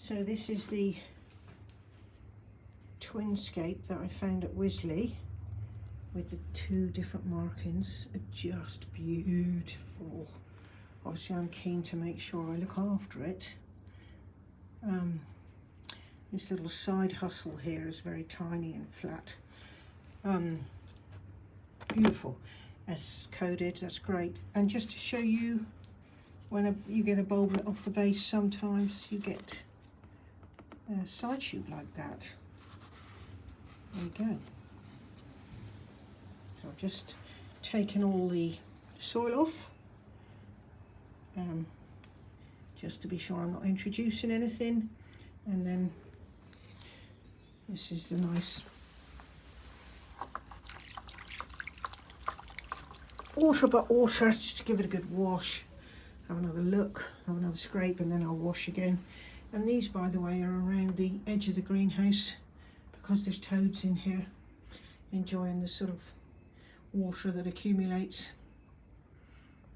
So this is the twinscape that I found at Wisley with the 2 different markings. Are just beautiful. Obviously I'm keen to make sure I look after it. This little side hustle here is very tiny and flat. Beautiful. It's coded, that's great. And just to show you, when you get a bulb off the base, sometimes you get a side shoot like that. There you go. So I've just taken all the soil off, just to be sure I'm not introducing anything. And then this is the nice water, but water, just to give it a good wash. Have another look, have another scrape, and then I'll wash again. And these, by the way, are around the edge of the greenhouse because there's toads in here enjoying the sort of water that accumulates.